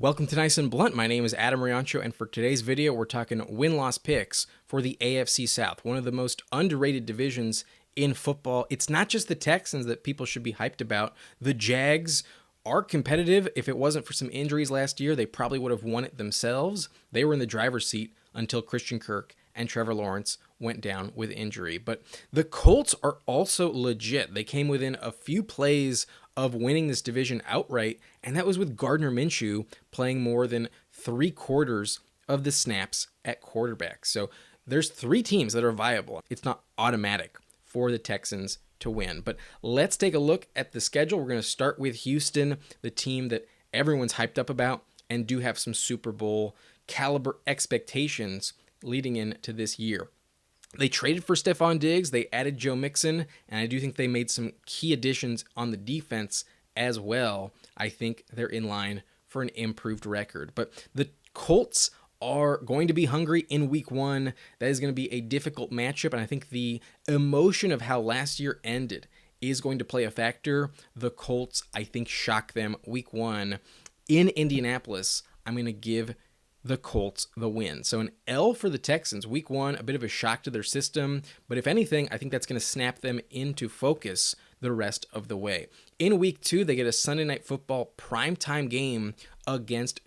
Welcome to Nice and Blunt. My name is Adam Riancho, and for today's video, we're talking win-loss picks for the AFC South, one of the most underrated divisions in football. It's not just the Texans that people should be hyped about. The Jags are competitive. If it wasn't for some injuries last year, they probably would have won it themselves. They were in the driver's seat until Christian Kirk and Trevor Lawrence went down with injury. But the Colts are also legit. They came within a few plays of winning this division outright, and that was with Gardner Minshew playing more than 3/4 of the snaps at quarterback. So there's three teams that are viable. It's not automatic for the Texans to win. But let's take a look at the schedule. We're going to start with Houston, the team that everyone's hyped up about and do have some Super Bowl caliber expectations leading into this year. They traded for Stephon Diggs, they added Joe Mixon, and I do think they made some key additions on the defense as well. I think they're in line for an improved record. But the Colts are going to be hungry in week one. That is going to be a difficult matchup, and I think the emotion of how last year ended is going to play a factor. The Colts, I think, shock them week one in Indianapolis. I'm going to give the Colts the win. So an L for the Texans, week one, a bit of a shock to their system, but if anything, I think that's going to snap them into focus the rest of the way. In week two, they get a Sunday Night Football primetime game against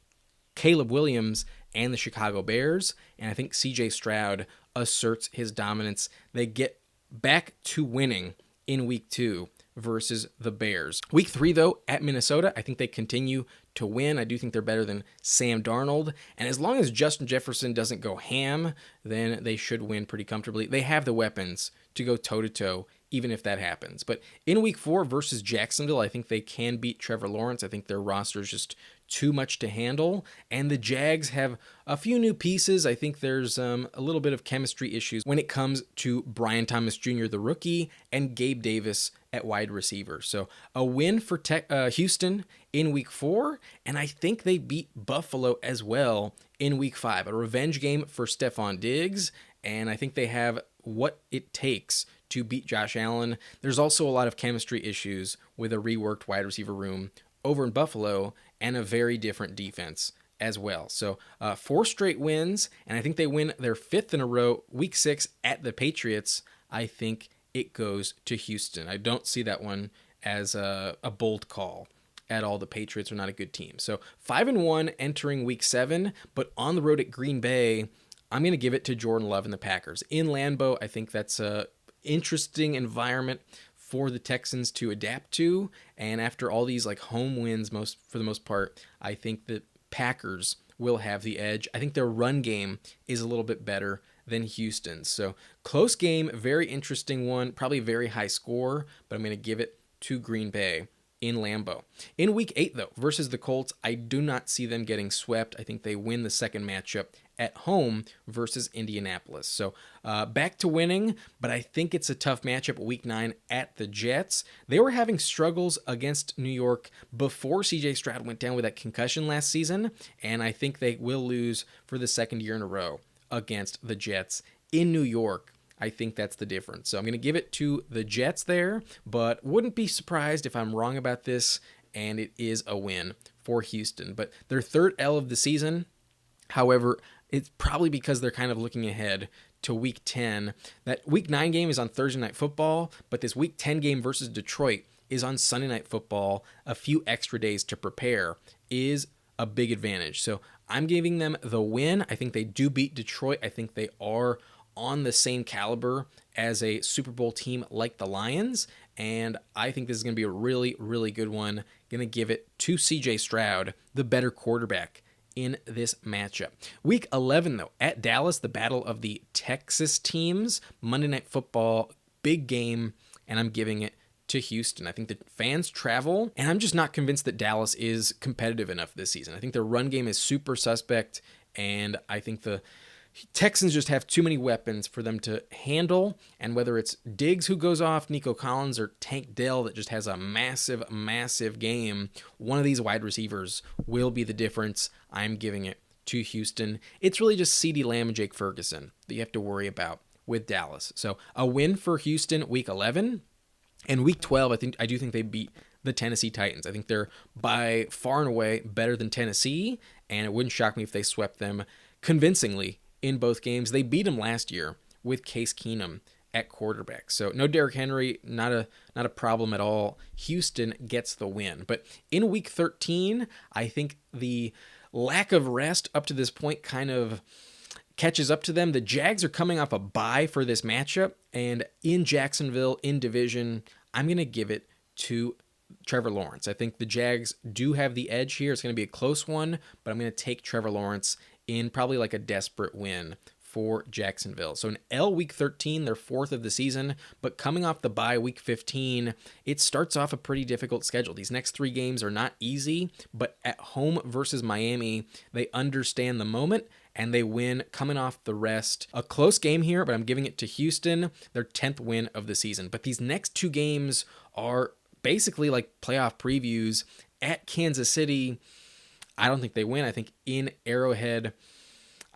Caleb Williams and the Chicago Bears, and I think CJ Stroud asserts his dominance. They get back to winning in week two versus the Bears. Week three, though, at Minnesota, I think they continue to win. I do think they're better than Sam Darnold. And as long as Justin Jefferson doesn't go ham, then they should win pretty comfortably. They have the weapons to go toe-to-toe, even if that happens. But in week four versus Jacksonville, I think they can beat Trevor Lawrence. I think their roster is just too much to handle. And the Jags have a few new pieces. I think there's a little bit of chemistry issues when it comes to Brian Thomas Jr., the rookie, and Gabe Davis at wide receiver. So a win for Houston in week four, and I think they beat Buffalo as well in week five. A revenge game for Stephon Diggs, and I think they have what it takes to beat Josh Allen. There's also a lot of chemistry issues with a reworked wide receiver room over in Buffalo and a very different defense as well. So 4 straight wins, and I think they win their 5th in a row. Week 6 at the Patriots, I think it goes to Houston. I don't see that one as a bold call at all. The Patriots are not a good team. So 5-1 entering week 7, but on the road at Green Bay, I'm going to give it to Jordan Love and the Packers. In Lambeau, I think that's a interesting environment for the Texans to adapt to, and after all these home wins, for the most part, I think the Packers will have the edge. I think their run game is a little bit better than Houston's. So close game, very interesting one, probably very high score, but I'm going to give it to Green Bay in Lambeau. In week 8, though, versus the Colts, I do not see them getting swept. I think they win the second matchup at home versus Indianapolis. So back to winning, but I think it's a tough matchup week 9 at the Jets. They were having struggles against New York before CJ Stroud went down with that concussion last season, and I think they will lose for the second year in a row against the Jets in New York. I think that's the difference. So I'm going to give it to the Jets there, but wouldn't be surprised if I'm wrong about this, and it is a win for Houston. But their third L of the season, however, it's probably because they're kind of looking ahead to week 10. That week 9 game is on Thursday Night Football, but this week 10 game versus Detroit is on Sunday Night Football. A few extra days to prepare is a big advantage. So I'm giving them the win. I think they do beat Detroit. I think they are on the same caliber as a Super Bowl team like the Lions, and I think this is going to be a really, really good one. Going to give it to CJ Stroud, the better quarterback in this matchup. Week 11, though, at Dallas, the battle of the Texas teams, Monday Night Football, big game, and I'm giving it to Houston. I think the fans travel, and I'm just not convinced that Dallas is competitive enough this season. I think their run game is super suspect, and I think the Texans just have too many weapons for them to handle, and whether it's Diggs who goes off, Nico Collins, or Tank Dell that just has a massive, massive game, one of these wide receivers will be the difference. I'm giving it to Houston. It's really just CeeDee Lamb and Jake Ferguson that you have to worry about with Dallas. So a win for Houston week 11, and week 12, I do think they beat the Tennessee Titans. I think they're by far and away better than Tennessee, and it wouldn't shock me if they swept them convincingly in both games. They beat them last year with Case Keenum at quarterback. So no Derrick Henry, not a problem at all. Houston gets the win. But in week 13, I think the lack of rest up to this point kind of catches up to them. The Jags are coming off a bye for this matchup, and in Jacksonville, in division, I'm going to give it to Trevor Lawrence. I think the Jags do have the edge here. It's going to be a close one, but I'm going to take Trevor Lawrence in probably like a desperate win for Jacksonville. So an L week 13, they're fourth of the season, but coming off the bye week 15, it starts off a pretty difficult schedule. These next 3 games are not easy, but at home versus Miami, they understand the moment and they win coming off the rest. A close game here, but I'm giving it to Houston, their 10th win of the season. But these next 2 games are basically like playoff previews. At Kansas City, I don't think they win. I think in Arrowhead,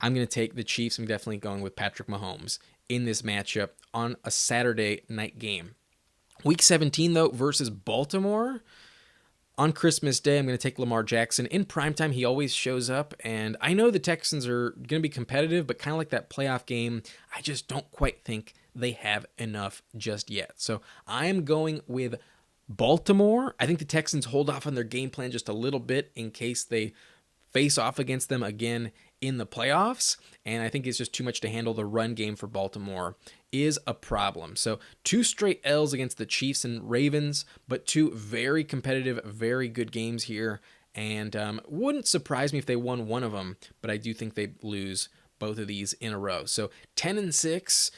I'm going to take the Chiefs. I'm definitely going with Patrick Mahomes in this matchup on a Saturday night game. Week 17, though, versus Baltimore. On Christmas Day, I'm going to take Lamar Jackson. In primetime, he always shows up, and I know the Texans are going to be competitive, but kind of like that playoff game, I just don't quite think they have enough just yet. So I am going with Baltimore. I think the Texans hold off on their game plan just a little bit in case they face off against them again in the playoffs, and I think it's just too much to handle. The run game for Baltimore is a problem. So 2 straight L's against the Chiefs and Ravens, but 2 very competitive, very good games here, and wouldn't surprise me if they won one of them, but I do think they lose both of these in a row. So 10-6,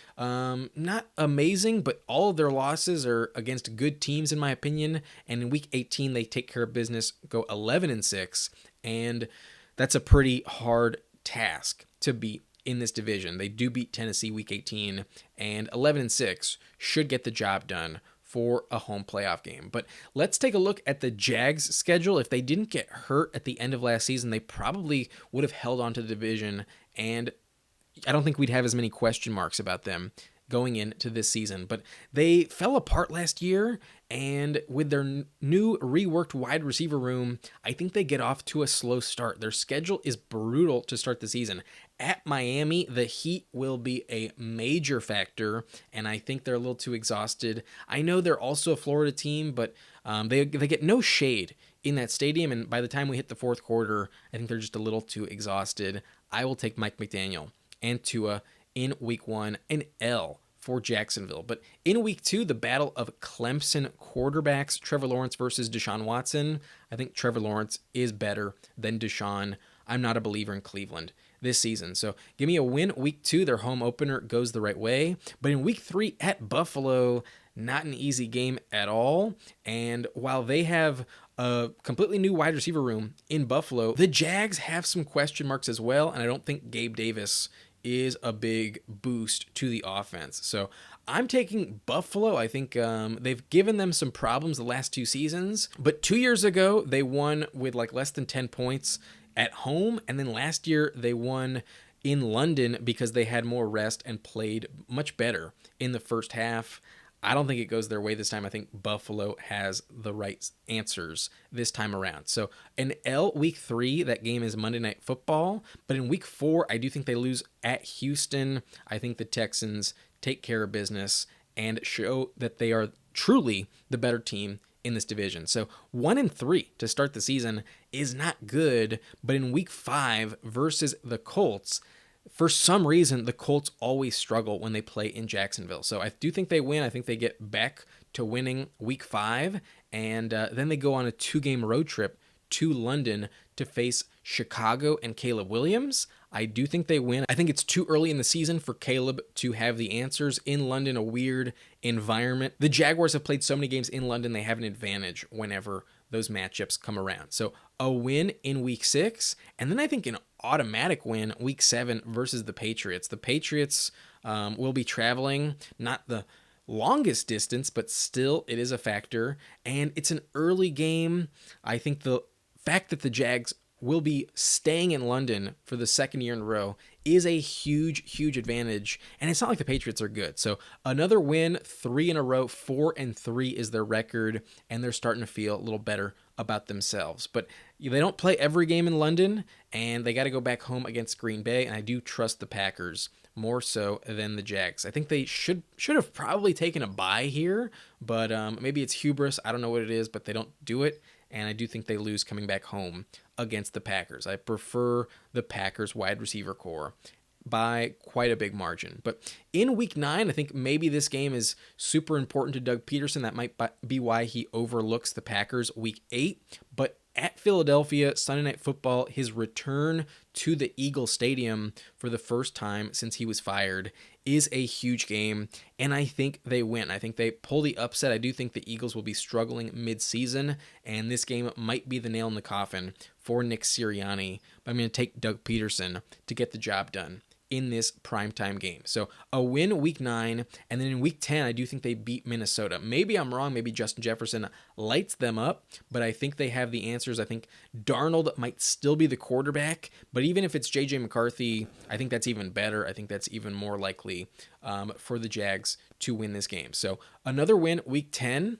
not amazing, but all of their losses are against good teams in my opinion, and in week 18 they take care of business, go 11-6, and that's a pretty hard task to beat in this division. They do beat Tennessee week 18, and 11-6 should get the job done for a home playoff game. But let's take a look at the Jags' schedule. If they didn't get hurt at the end of last season, they probably would have held on to the division, and I don't think we'd have as many question marks about them going into this season. But they fell apart last year, and with their new reworked wide receiver room, I think they get off to a slow start. Their schedule is brutal to start the season. At Miami, the heat will be a major factor, and I think they're a little too exhausted. I know they're also a Florida team, but they get no shade in that stadium, and by the time we hit the fourth quarter, I think they're just a little too exhausted. I will take Mike McDaniel and Tua in week 1, an L for Jacksonville. But in week 2, the battle of Clemson quarterbacks, Trevor Lawrence versus Deshaun Watson. I think Trevor Lawrence is better than Deshaun. I'm not a believer in Cleveland this season. So give me a win week 2. Their home opener goes the right way. But in week 3 at Buffalo, not an easy game at all. And while they have a completely new wide receiver room in Buffalo, the Jags have some question marks as well. And I don't think Gabe Davis is a big boost to the offense. So I'm taking Buffalo. I think they've given them some problems the last 2 seasons. But 2 years ago, they won with like less than 10 points at home. And then last year, they won in London because they had more rest and played much better in the first half. I don't think it goes their way this time. I think Buffalo has the right answers this time around. So an L week 3, that game is Monday Night Football. But in week 4, I do think they lose at Houston. I think the Texans take care of business and show that they are truly the better team in this division. So 1-3 to start the season is not good. But in week 5 versus the Colts, for some reason, the Colts always struggle when they play in Jacksonville. So I do think they win. I think they get back to winning week 5. And then they go on a 2-game road trip to London to face Chicago and Caleb Williams. I do think they win. I think it's too early in the season for Caleb to have the answers in London, a weird environment. The Jaguars have played so many games in London, they have an advantage whenever those matchups come around. So a win in week 6, and then I think an automatic win week 7 versus the Patriots. The Patriots will be traveling, not the longest distance, but still it is a factor, and it's an early game. I think the fact that the Jags will be staying in London for the second year in a row is a huge, huge advantage. And it's not like the Patriots are good. So another win, 3 in a row, 4-3 is their record, and they're starting to feel a little better about themselves. But they don't play every game in London, and they got to go back home against Green Bay, and I do trust the Packers more so than the Jags. I think they should have probably taken a bye here, but maybe it's hubris. I don't know what it is, but they don't do it, and I do think they lose coming back home against the Packers. I prefer the Packers wide receiver core by quite a big margin. But in week 9, I think maybe this game is super important to Doug Peterson. That might be why he overlooks the Packers week 8. But at Philadelphia, Sunday Night Football, his return to the Eagle Stadium for the first time since he was fired is a huge game, and I think they win. I think they pull the upset. I do think the Eagles will be struggling mid-season, and this game might be the nail in the coffin for Nick Sirianni, but I'm going to take Doug Peterson to get the job done in this primetime game. So a win week 9, and then in week 10, I do think they beat Minnesota. Maybe I'm wrong. Maybe Justin Jefferson lights them up, but I think they have the answers. I think Darnold might still be the quarterback, but even if it's J.J. McCarthy, I think that's even better. I think that's even more likely for the Jags to win this game. So another win week 10.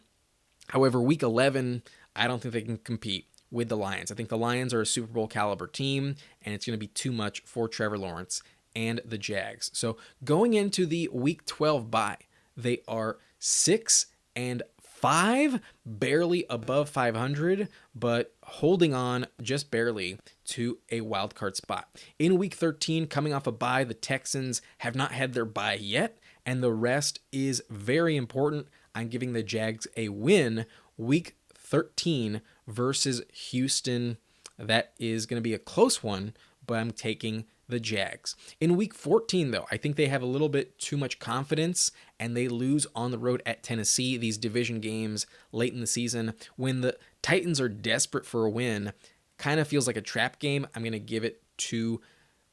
However, week 11, I don't think they can compete with the Lions. I think the Lions are a Super Bowl caliber team, and it's going to be too much for Trevor Lawrence and the Jags. So going into the week 12 bye, they are 6-5, barely above 500, but holding on just barely to a wild card spot. In week 13, coming off a bye, the Texans have not had their bye yet, and the rest is very important. I'm giving the Jags a win week 13 versus Houston. That is going to be a close one, but I'm taking the Jags. In week 14, though, I think they have a little bit too much confidence, and they lose on the road at Tennessee. These division games late in the season, when the Titans are desperate for a win, kind of feels like a trap game. I'm going to give it to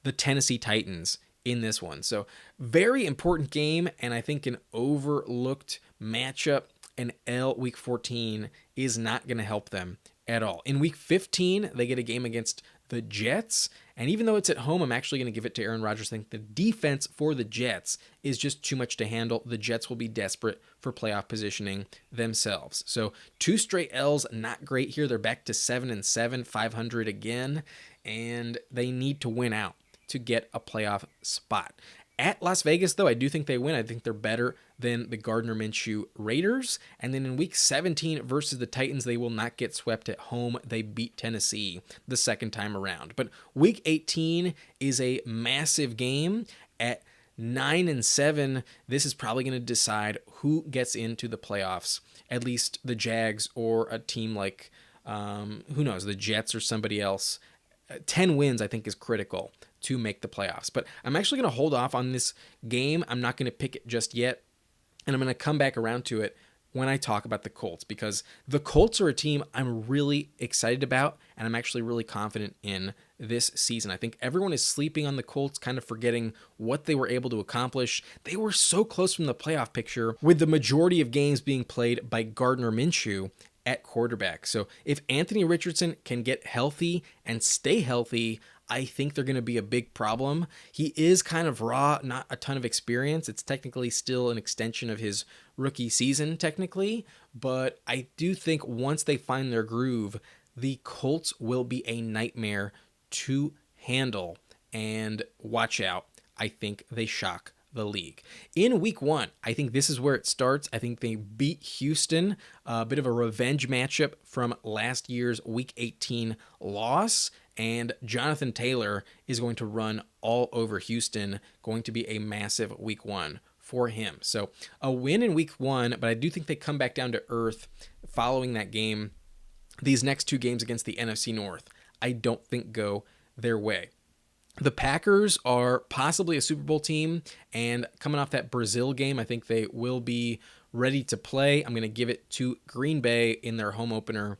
the Tennessee Titans in this one. So very important game, and I think an overlooked matchup. An L week 14 is not going to help them at all. In week 15, they get a game against the Jets, and even though it's at home, I'm actually going to give it to Aaron Rodgers. I think the defense for the Jets is just too much to handle. The Jets will be desperate for playoff positioning themselves. So 2 straight L's, not great here. They're back to 7-7, 500 again, and they need to win out to get a playoff spot. At Las Vegas, though, I do think they win. I think they're better than the Gardner Minshew Raiders. And then in week 17 versus the Titans, they will not get swept at home. They beat Tennessee the second time around. But week 18 is a massive game. At 9-7, this is probably going to decide who gets into the playoffs. At least the Jags or a team like, who knows, the Jets or somebody else. 10 wins, I think, is critical to make the playoffs. But I'm actually going to hold off on this game. I'm not going to pick it just yet. And I'm going to come back around to it when I talk about the Colts, because the Colts are a team I'm really excited about, and I'm actually really confident in this season. I think everyone is sleeping on the Colts, kind of forgetting what they were able to accomplish. They were so close from the playoff picture, with the majority of games being played by Gardner Minshew at quarterback. So if Anthony Richardson can get healthy and stay healthy, I think they're going to be a big problem. He is kind of raw, not a ton of experience. It's technically still an extension of his rookie season, technically. But I do think once they find their groove, the Colts will be a nightmare to handle. And watch out. I think they shock the league. In week 1, I think this is where it starts. I think they beat Houston, a bit of a revenge matchup from last year's week 18 loss. And Jonathan Taylor is going to run all over Houston, going to be a massive week 1 for him. So a win in week 1, but I do think they come back down to earth following that game. These next 2 games against the NFC North, I don't think go their way. The Packers are possibly a Super Bowl team, and coming off that Brazil game, I think they will be ready to play. I'm going to give it to Green Bay in their home opener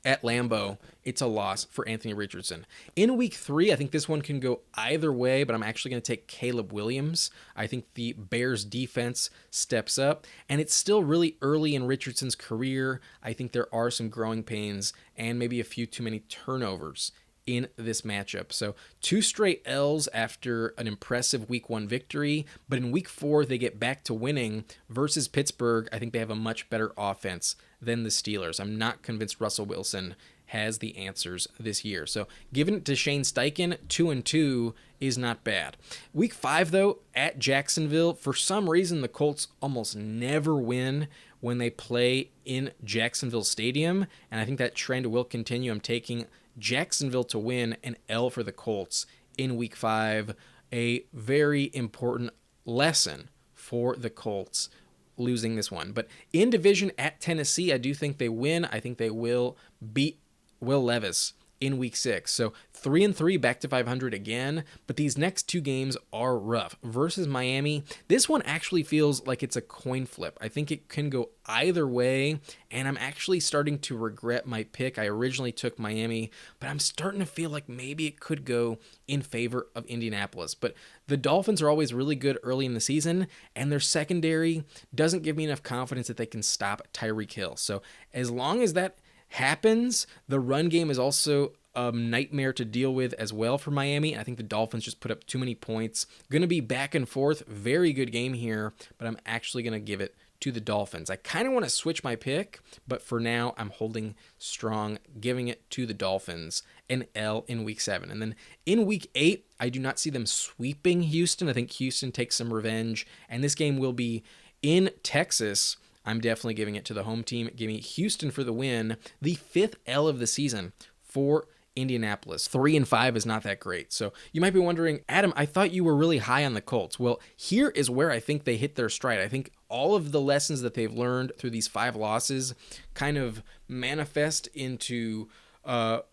at Lambeau. It's a loss for Anthony Richardson. In week 3, I think this one can go either way, but I'm actually going to take Caleb Williams. I think the Bears defense steps up, and it's still really early in Richardson's career. I think there are some growing pains and maybe a few too many turnovers in this matchup. So 2 straight L's after an impressive week 1 victory, but in week 4 they get back to winning versus Pittsburgh. I think they have a much better offense than the Steelers. I'm not convinced Russell Wilson has the answers this year. So giving it to Shane Steichen, 2-2 is not bad. Week 5 though, at Jacksonville, for some reason the Colts almost never win when they play in Jacksonville Stadium, and I think that trend will continue. I'm taking Jacksonville to win, an L for the Colts in week 5. A very important lesson for the Colts losing this one. But in division at Tennessee, I do think they win. I think they will beat Will Levis in week 6. So 3-3 back to 500 again, but these next 2 games are rough. Versus Miami, this one actually feels like it's a coin flip. I think it can go either way, and I'm actually starting to regret my pick. I originally took Miami, but I'm starting to feel like maybe it could go in favor of Indianapolis. But the Dolphins are always really good early in the season, and their secondary doesn't give me enough confidence that they can stop Tyreek Hill. So as long as that happens, the run game is also a nightmare to deal with as well for Miami. I think the Dolphins just put up too many points. Going to be back and forth. Very good game here, but I'm actually going to give it to the Dolphins. I kind of want to switch my pick, but for now I'm holding strong, giving it to the Dolphins, an L in week 7. And then in week 8, I do not see them sweeping Houston. I think Houston takes some revenge, and this game will be in Texas. I'm definitely giving it to the home team. Give me Houston for the win. The 5th L of the season for Indianapolis. 3-5 is not that great. So you might be wondering, Adam, I thought you were really high on the Colts. Well, here is where I think they hit their stride. I think all of the lessons that they've learned through these 5 losses kind of manifest into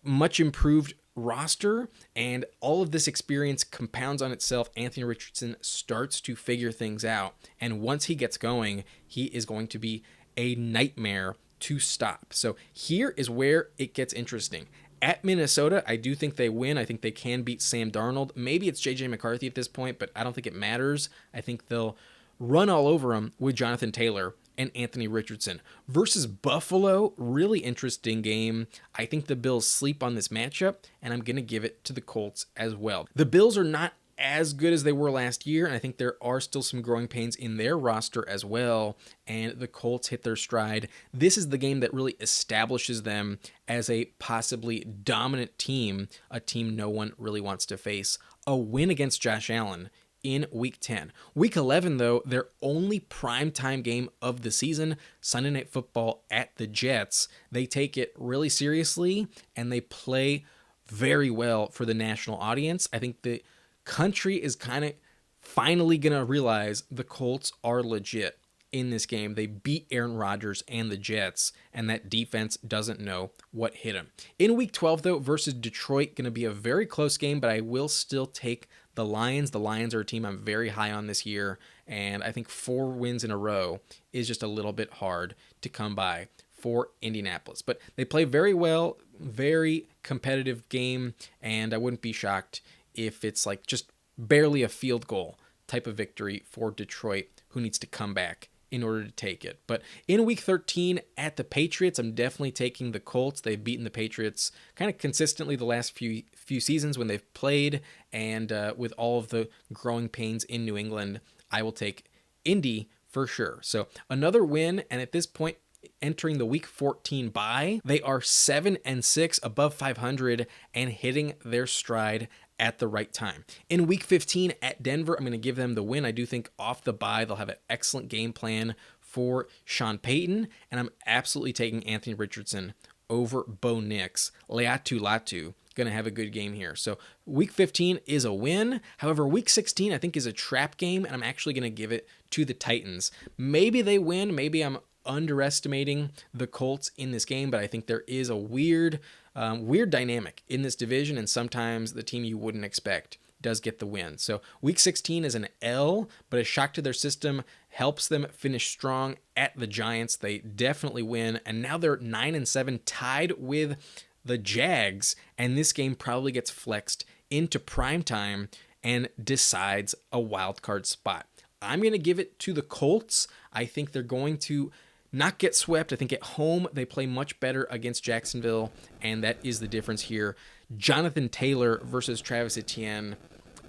much improved roster, and all of this experience compounds on itself. Anthony Richardson starts to figure things out, and once he gets going, he is going to be a nightmare to stop. So here is where it gets interesting. At Minnesota, I do think they win. I think they can beat Sam Darnold. Maybe it's J.J. McCarthy at this point, but I don't think it matters. I think they'll run all over him with Jonathan Taylor and Anthony Richardson. Versus Buffalo, really interesting game. I think the Bills sleep on this matchup, and I'm going to give it to the Colts as well. The Bills are not as good as they were last year, and I think there are still some growing pains in their roster as well, and the Colts hit their stride. This is the game that really establishes them as a possibly dominant team, a team no one really wants to face. A win against Josh Allen in week 10. Week 11, though, their only primetime game of the season, Sunday Night Football at the Jets. They take it really seriously, and they play very well for the national audience. I think the country is kind of finally going to realize the Colts are legit in this game. They beat Aaron Rodgers and the Jets, and that defense doesn't know what hit them. In week 12, though, versus Detroit, going to be a very close game, but I will still take the Lions. The Lions are a team I'm very high on this year, and I think 4 wins in a row is just a little bit hard to come by for Indianapolis. But they play very well, very competitive game, and I wouldn't be shocked if it's like just barely a field goal type of victory for Detroit, who needs to come back in order to take it. But in week 13 at the Patriots, I'm definitely taking the Colts. They've beaten the Patriots kind of consistently the last few seasons when they've played, and with all of the growing pains in New England, I will take Indy for sure. So another win, and at this point, entering the week 14 bye, they are 7-6 above 500 and hitting their stride at the right time. In week 15 at Denver, I'm going to give them the win. I do think off the bye, they'll have an excellent game plan for Sean Payton, and I'm absolutely taking Anthony Richardson over Bo Nix. Leatu Latu going to have a good game here. So week 15 is a win. However, week 16 I think is a trap game, and I'm actually going to give it to the Titans. Maybe they win. Maybe I'm underestimating the Colts in this game, but I think there is a weird dynamic in this division, and sometimes the team you wouldn't expect does get the win. So week 16 is an L, but a shock to their system helps them finish strong at the Giants. They definitely win, and now they're 9-7, tied with the Jags, and this game probably gets flexed into primetime and decides a wild card spot. I'm going to give it to the Colts. I think they're going to not get swept. I think at home they play much better against Jacksonville, and that is the difference here. Jonathan Taylor versus Travis Etienne.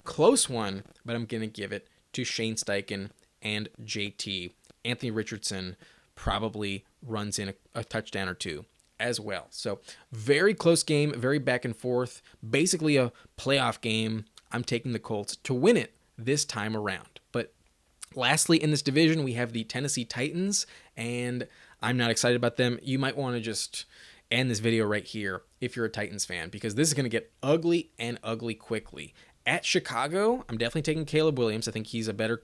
Close one, but I'm going to give it to Shane Steichen and JT. Anthony Richardson probably runs in a touchdown or two as well. So very close game, very back and forth, basically a playoff game. I'm taking the Colts to win it this time around. But lastly, in this division, we have the Tennessee Titans, and I'm not excited about them. You might want to just end this video right here if you're a Titans fan, because this is going to get ugly and ugly quickly. At Chicago, I'm definitely taking Caleb Williams. I think he's a better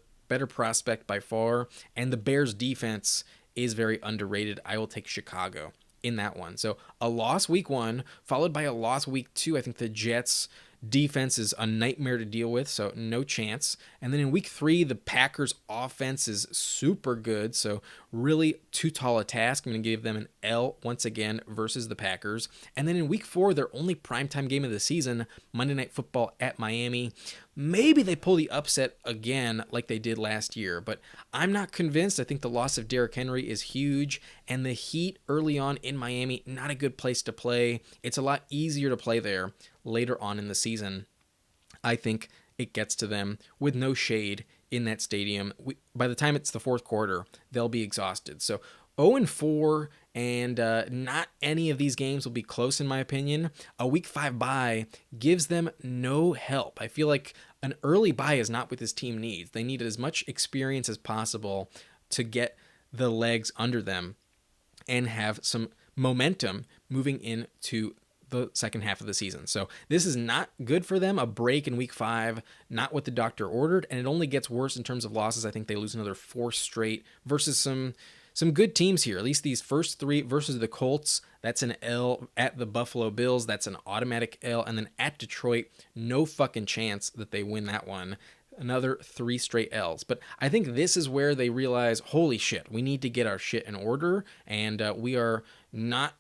prospect by far, and the Bears defense is very underrated. I will take Chicago in that one. So a loss week 1 followed by a loss week 2. I think the Jets defense is a nightmare to deal with, so no chance. And then in week 3, the Packers offense is super good, so really too tall a task. I'm going to give them an L once again versus the Packers. And then in week 4, their only primetime game of the season, Monday Night Football at Miami. Maybe they pull the upset again like they did last year, but I'm not convinced. I think the loss of Derrick Henry is huge, and the Heat early on in Miami, not a good place to play. It's a lot easier to play there later on in the season. I think it gets to them with no shade in that stadium. By the time it's the fourth quarter, they'll be exhausted. So 0-4, and not any of these games will be close in my opinion. A week 5 bye gives them no help. I feel like an early bye is not what this team needs. They need as much experience as possible to get the legs under them and have some momentum moving into the second half of the season. So this is not good for them. A break in week 5, not what the doctor ordered, and it only gets worse in terms of losses. I think they lose another 4 straight versus some good teams here. At least these first 3 versus the Colts, that's an L. At the Buffalo Bills, that's an automatic L. And then at Detroit, no fucking chance that they win that one. Another 3 straight L's. But I think this is where they realize, holy shit, we need to get our shit in order, and we are not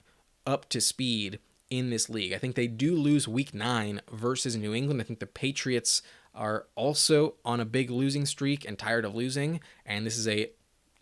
up to speed in this league. I think they do lose week 9 versus New England. I think the Patriots are also on a big losing streak and tired of losing, and this is a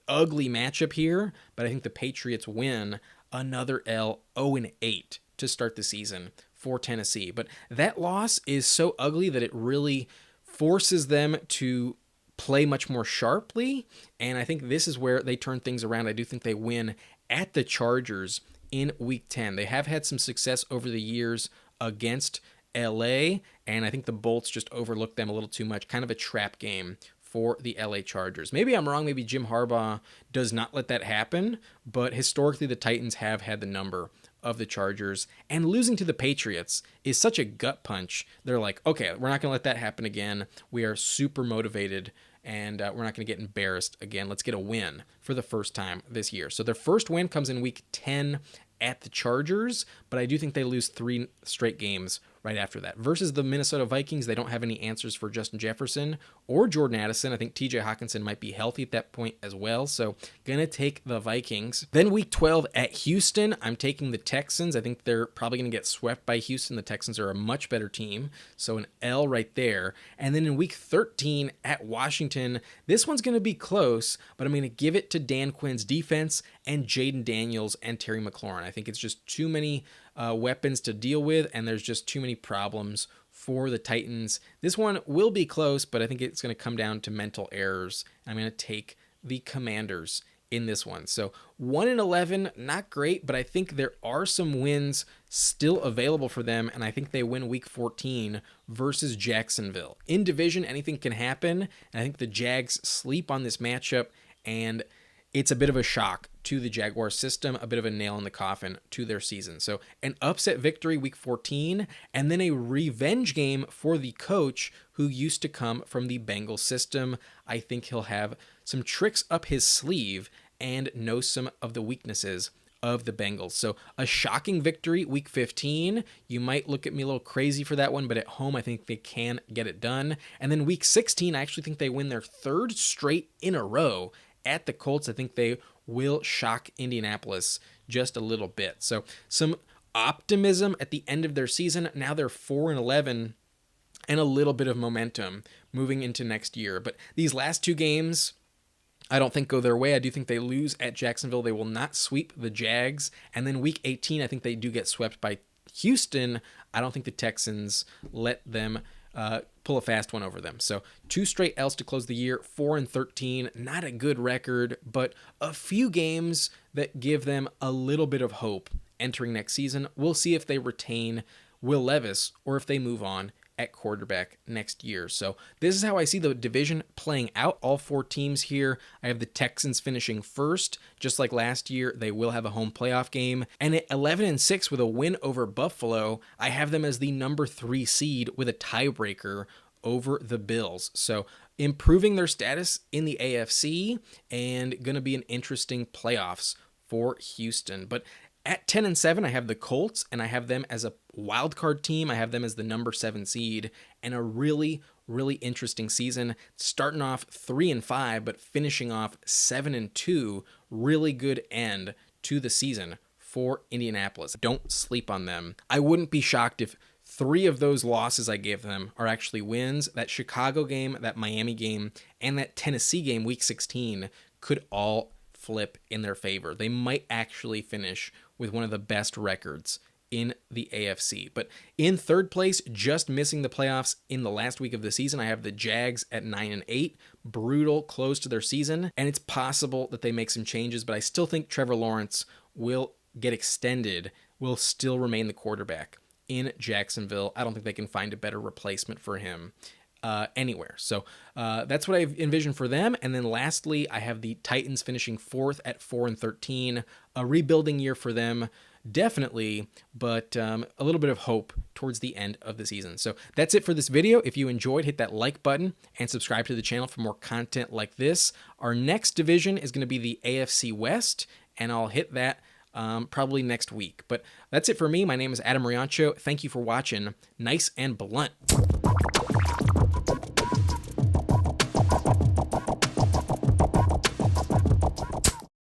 ugly matchup here, but I think the Patriots win. Another L, 0-8 to start the season for Tennessee. But that loss is so ugly that it really forces them to play much more sharply, and I think this is where they turn things around. I do think they win at the Chargers in week 10. They have had some success over the years against LA, and I think the Bolts just overlooked them a little too much. Kind of a trap game for the LA Chargers. Maybe I'm wrong. Maybe Jim Harbaugh does not let that happen, but historically the Titans have had the number of the Chargers, and losing to the Patriots is such a gut punch. They're like, okay, we're not going to let that happen again. We are super motivated, and we're not going to get embarrassed again. Let's get a win for the first time this year. So their first win comes in week 10 at the Chargers, but I do think they lose 3 straight games right after that. Versus the Minnesota Vikings, they don't have any answers for Justin Jefferson or Jordan Addison. I think TJ Hawkinson might be healthy at that point as well, so gonna take the Vikings. Then week 12 at Houston, I'm taking the Texans. I think they're probably gonna get swept by Houston. The Texans are a much better team, so an L right there. And then in week 13 at Washington, this one's gonna be close, but I'm gonna give it to Dan Quinn's defense and Jaden Daniels and Terry McLaurin. I think it's just too many weapons to deal with, and there's just too many problems for the Titans. This one will be close, but I think it's going to come down to mental errors. I'm going to take the Commanders in this one. So 1-11, not great, but I think there are some wins still available for them, and I think they win week 14 versus Jacksonville. In division, anything can happen, and I think the Jags sleep on this matchup, and it's a bit of a shock to the Jaguars system, a bit of a nail in the coffin to their season. So an upset victory week 14, and then a revenge game for the coach who used to come from the Bengals system. I think he'll have some tricks up his sleeve and know some of the weaknesses of the Bengals. So a shocking victory week 15. You might look at me a little crazy for that one, but at home I think they can get it done. And then week 16, I actually think they win their 3rd straight in a row at the Colts. I think they will shock Indianapolis just a little bit. So some optimism at the end of their season. Now they're 4-11 and a little bit of momentum moving into next year. But these last 2 games, I don't think go their way. I do think they lose at Jacksonville. They will not sweep the Jags. And then week 18, I think they do get swept by Houston, I don't think the Texans let them pull a fast one over them. So 2 straight L's to close the year, 4-13, not a good record, but a few games that give them a little bit of hope entering next season. We'll see if they retain Will Levis or if they move on at quarterback next year. So this is how I see the division playing out. All 4 teams here. I have the Texans finishing first. Just like last year, they will have a home playoff game. And at 11-6 with a win over Buffalo, I have them as the number 3 seed with a tiebreaker over the Bills. So improving their status in the AFC and going to be an interesting playoffs for Houston. But at 10-7, I have the Colts, and I have them as a wild card team. I have them as the number 7 seed, and a really, really interesting season. Starting off 3-5, but finishing off 7-2. Really good end to the season for Indianapolis. Don't sleep on them. I wouldn't be shocked if 3 of those losses I gave them are actually wins. That Chicago game, that Miami game, and that Tennessee game, Week 16, could all flip in their favor. They might actually finish with one of the best records in the AFC. But in third place, just missing the playoffs in the last week of the season, I have the Jags at 9-8. Brutal close to their season, and it's possible that they make some changes, but I still think Trevor Lawrence will get extended, will still remain the quarterback in Jacksonville. I don't think they can find a better replacement for him anywhere. So that's what I envision for them. And then lastly, I have the Titans finishing 4th at 4-13. A rebuilding year for them, definitely, but a little bit of hope towards the end of the season. So that's it for this video. If you enjoyed, hit that like button and subscribe to the channel for more content like this. Our next division is going to be the AFC West, and I'll hit that probably next week. But that's it for me. My name is Adam Riancho. Thank you for watching. Nice and blunt.